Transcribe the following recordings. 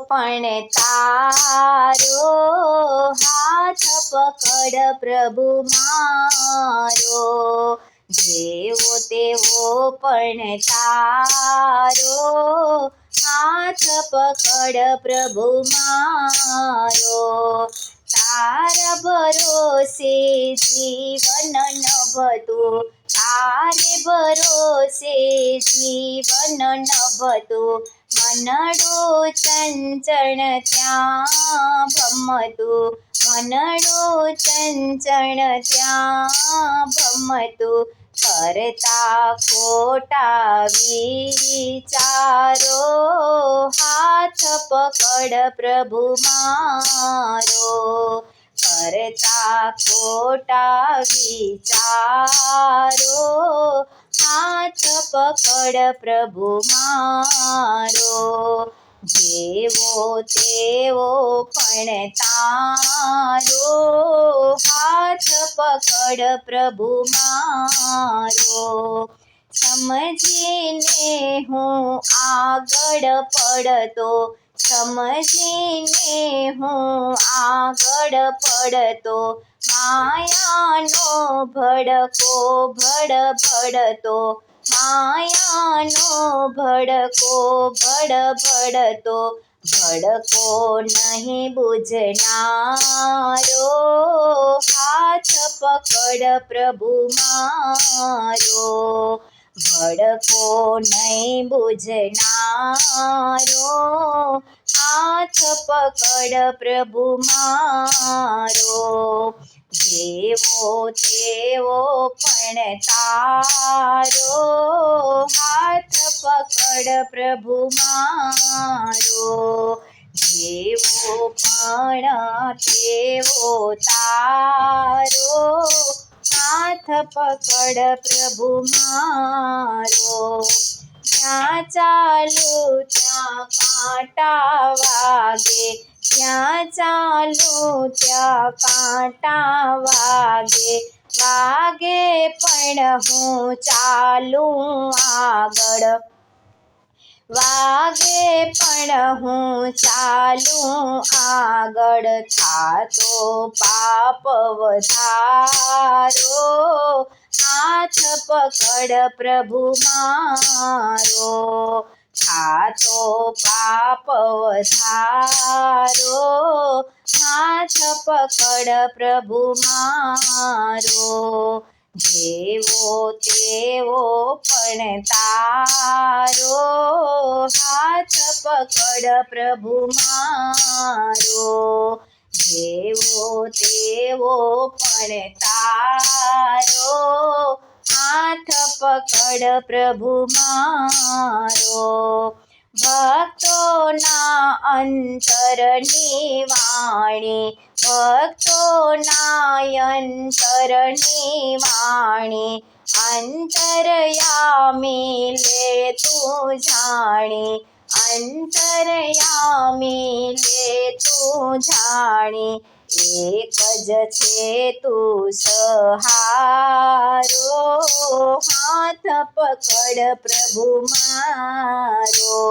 પણ તારો, હાથ પકડ પ્રભુ મારો, જેવો તેવો પણ તારો, હાથ પકડ પ્રભુ મારો, તારા ભરોસે જીવન નભતું, તારે ભરોસે જીવન નભતું, મનડું ચંચળ ત્યાં ભમતું, મનડું ચંચળ ત્યાં ભમતું, કરતા ખોટા વિચારો, હાથ પકડ પ્રભુ મારો, કરતા ખોટા વિચારો, હાથ પકડ પ્રભુ મારો, જેવો તેવો પણ તારો, હાથ પકડ પ્રભુ મારો, સમજીને હું આગળ પડતો, સમજીને હું આગળ પડતો, માયાનો ભડકો ભડભડતો, માયાનો ભડકો ભડભડતો, ભડકો નહીં બુઝનારો, હાથ પકડ પ્રભુ મારો, ભડકો નહીં બુઝનારો, હાથ પકડ પ્રભુ મારો, જેવો તેવો પણ તારો, હાથ પકડ પ્રભુ મારો, જેવો પણ તેવો તારો, હાથ પકડ પ્રભુ મારો, જ્યાં ચાલુ ત્યાં કાંટા વાગે, જ્યાં ચાલુ ત્યાં કાંટા વાગે, વાગે પણ હું ચાલું આગળ, વાગે પણ હું ચાલું આગળ, થાતો પાપ વધારો, હાથ પકડ પ્રભુ મારો, થાતો પાપ વધારો, હાથ પકડ પ્રભુ મારો, જેવો તેવો પણ તારો, હાથ પકડ પ્રભુ મારો, જેવો તેવો પણ તારો, હાથ પકડ પ્રભુ મારો, ભક્તોના અંતરની વાણી, ભક્તોના અંતરની વાણી, અંતરયામી લે તું જાણી, અંતરયામી લે તું જાણી, એક જ છે તું સહારો, હાથ પકડ પ્રભુ મારો,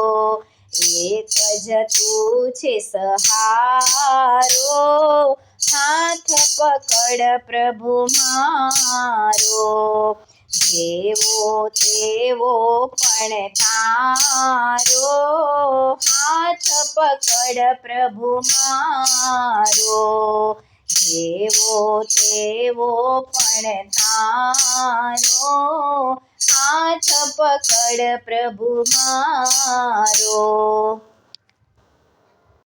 એક જ તું છે સહારો, હાથ પકડ પ્રભુ મારો, જેવો તેવો પણ તારો, હાથ પકડ પ્રભુ મારો, જેવો તેવો પણ તારો, હાથ પકડ પ્રભુ મારો.